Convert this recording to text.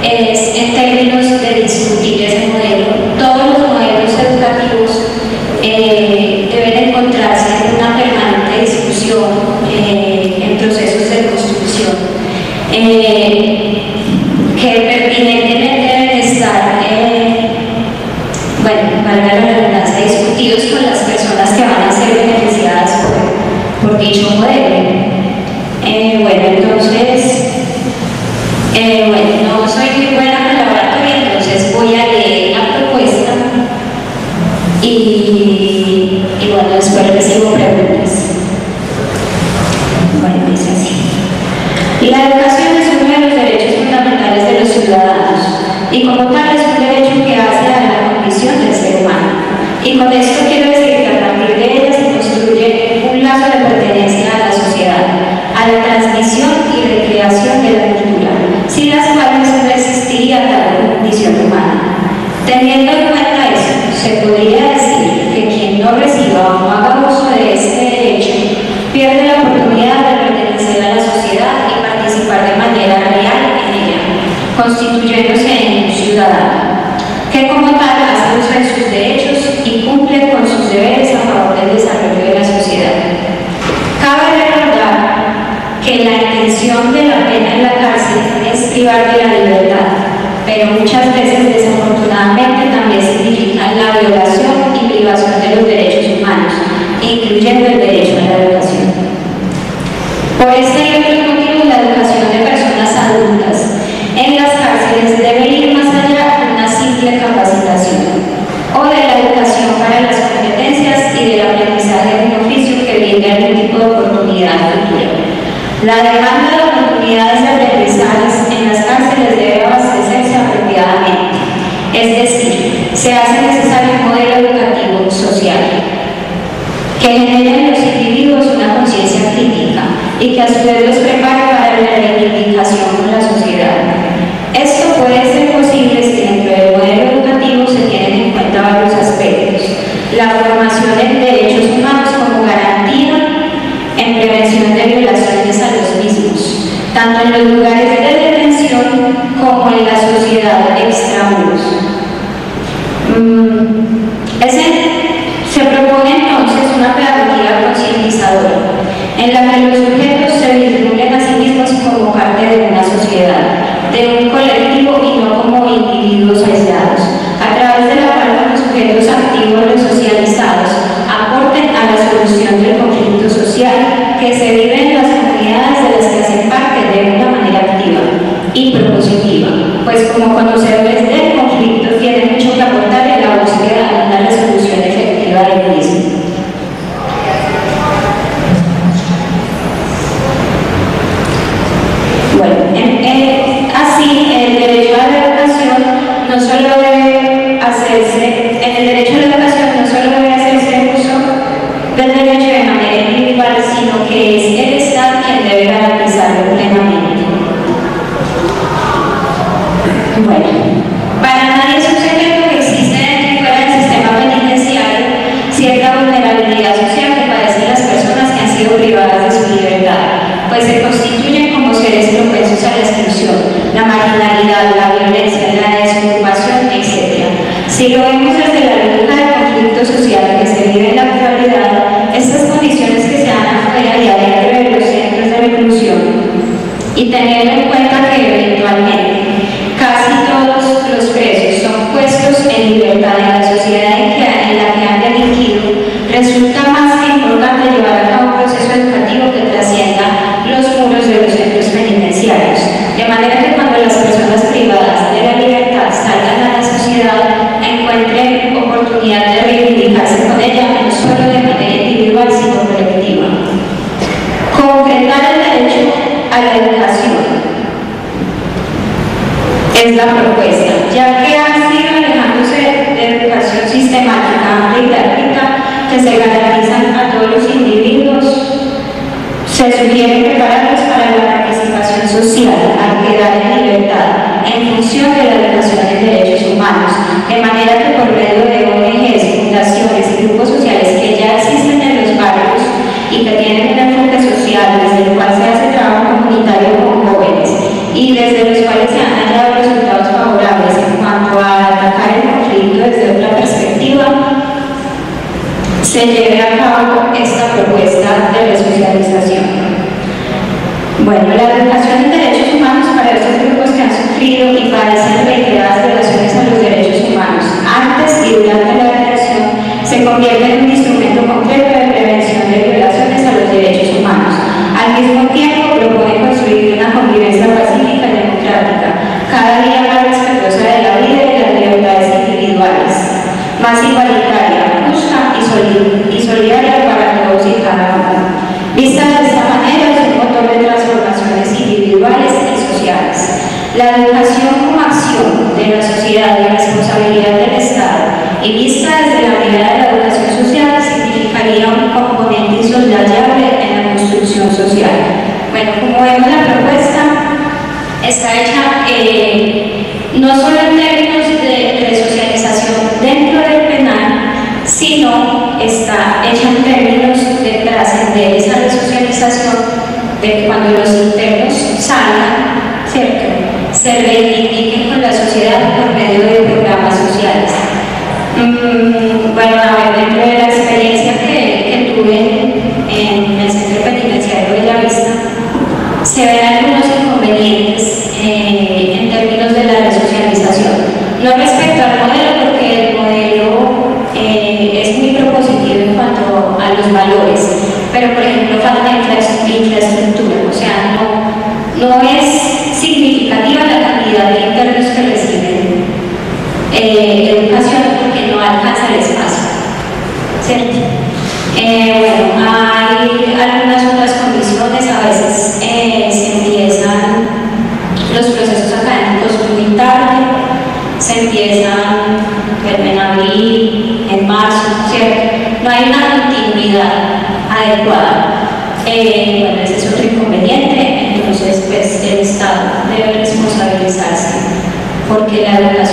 es en términos de discutir ese modelo. Todos los modelos educativos deben encontrarse en una permanente discusión, en procesos de construcción, que pertinentemente deben estar, bueno, valga la redundancia, discutidos con las personas que van a ser beneficiadas por dicho modelo. Bueno, entonces, bueno, no soy muy buena con la oratoria, entonces voy a leer la propuesta y bueno, después recibo preguntas. Bueno, dice así. La educación es uno de los derechos fundamentales de los ciudadanos y como tal es un derecho que hace a la condición del ser humano. Y con esto quiero decir que a partir de ella se construye un lazo de pertenencia a la sociedad, a la transmisión y recreación de la cultura, sin las cuales no existiría tal condición humana. Teniendo en cuenta eso, se podría decir que quien no reciba o no haga uso de este derecho pierde la oportunidad de pertenecer a la sociedad y participar de manera real en ella, constituyéndose en un ciudadano, que como tal hace uso de sus derechos y cumple con sus deberes a favor del desarrollo de la sociedad. Cabe recordar que la intención de la pena en la cárcel es privar de la libertad, pero muchas veces desafortunadamente también significa la violación y privación de los derechos humanos, incluyendo el derecho a la educación. Por este y otros motivos, la educación de personas adultas en las cárceles debe ir más allá de una simple capacitación o de la educación para las competencias y del aprendizaje de un oficio que brinde algún tipo de oportunidad futura. La demanda de oportunidades de aprendizajes en las cárceles debe abastecerse apropiadamente, es decir, se hace necesario un modelo educativo social que genere en los individuos una conciencia crítica y que a su vez los prepare para la reivindicación con la sociedad. Esto puede ser posible si dentro del modelo educativo se tienen en cuenta varios aspectos: la formación en derechos humanos como garantía en prevención de violaciones a los mismos, tanto en los lugares de detención como en la sociedad extramuros. Se propone entonces una pedagogía concientizadora, en la que los sujetos se vislumbren a sí mismos como parte de una sociedad, de un colectivo y no como individuos aislados, a través de la cual los sujetos activos resocializados aporten a la solución del conflicto social que se vive en las comunidades de las que hacen parte de una manera activa y propositiva, pues como conocedores del conflicto tienen mucho que aportar en la búsqueda de una resolución efectiva del mismo. Bueno, así el derecho a la educación no solo debe hacerse, en el derecho a la educación no solo debe hacerse uso del derecho de manera individual, sino que es el Estado quien debe garantizarlo plenamente. Bueno, para nadie es un secreto que existe dentro y fuera del sistema penitenciario cierta vulnerabilidad social que padecen las personas que han sido privadas de su libertad, pues se constituyen como seres propensos a la exclusión, la marginalidad, la violencia, la desocupación, etc. Si lo vemos desde la lógica del conflicto social que se vive en la actualidad, estas condiciones que se dan afuera y adentro de los centros de reclusión, y teniendo en cuenta que eventualmente casi todos los presos son puestos en libertad en la sociedad en la que han delinquido, resulta más que importante llevar a cabo un proceso educativo que trascienda los muros de los centros penitenciarios, de manera que cuando las personas privadas de la libertad salgan a la sociedad encuentren oportunidad de reivindicarse con ella no solo de manera individual sino colectiva. Concretar el derecho a la educación es la propuesta, ya que ha sido alejándose de educación sistemática, amplia y gratuita que se garantizan a todos los individuos, se sugiere prepararlos para la participación social al quedar en libertad en función de la educación en derechos humanos, de manera que por medio de ONGs, fundaciones y grupos sociales que ya existen en los barrios y que tienen un enfoque social desde el cual se hace trabajo comunitario con jóvenes y desde los cuales se han hallado resultados se lleve a cabo esta propuesta de resocialización. Bueno, la educación en derechos humanos para estos grupos que han sufrido y padecen reiteradas violaciones a los derechos humanos antes y durante la represión se convierte en un instrumento concreto de prevención de violaciones a los derechos humanos. Al mismo tiempo propone construir una convivencia pacífica y democrática, cada día más respetuosa de la vida y de las libertades individuales, más igualitaria, justa y solidaria para todos y cada uno. Vista de esta manera, es un motor de transformaciones individuales y sociales. La educación como acción de la sociedad y responsabilidad del Estado, y vista desde la mirada de la educación social, significaría un componente insoslayable en la construcción social. Bueno, como vemos, la propuesta está hecha no solo en términos de resocialización dentro del penal, sino está hecha en términos de trascender esa resocialización de que cuando los internos salgan, ¿cierto?, se reivindiquen con la sociedad por medio de programas sociales. Bueno, a ver, dentro de la experiencia que tuve en el Centro Penitenciario de la Vista, se ven algunos inconvenientes en términos de la resocialización. No respecto al modelo, porque el modelo es muy propositivo en cuanto a los valores, pero por ejemplo falta infraestructura, o sea, no es significativa la cantidad de internos que reciben educación porque no alcanza el espacio, ¿cierto? Bueno, hay algunas otras condiciones, a veces se empiezan los procesos académicos muy tarde, se empiezan en abril, en marzo, ¿cierto? No hay una continuidad adecuada. Bueno, ese es otro inconveniente, entonces pues el Estado debe responsabilizarse porque la educación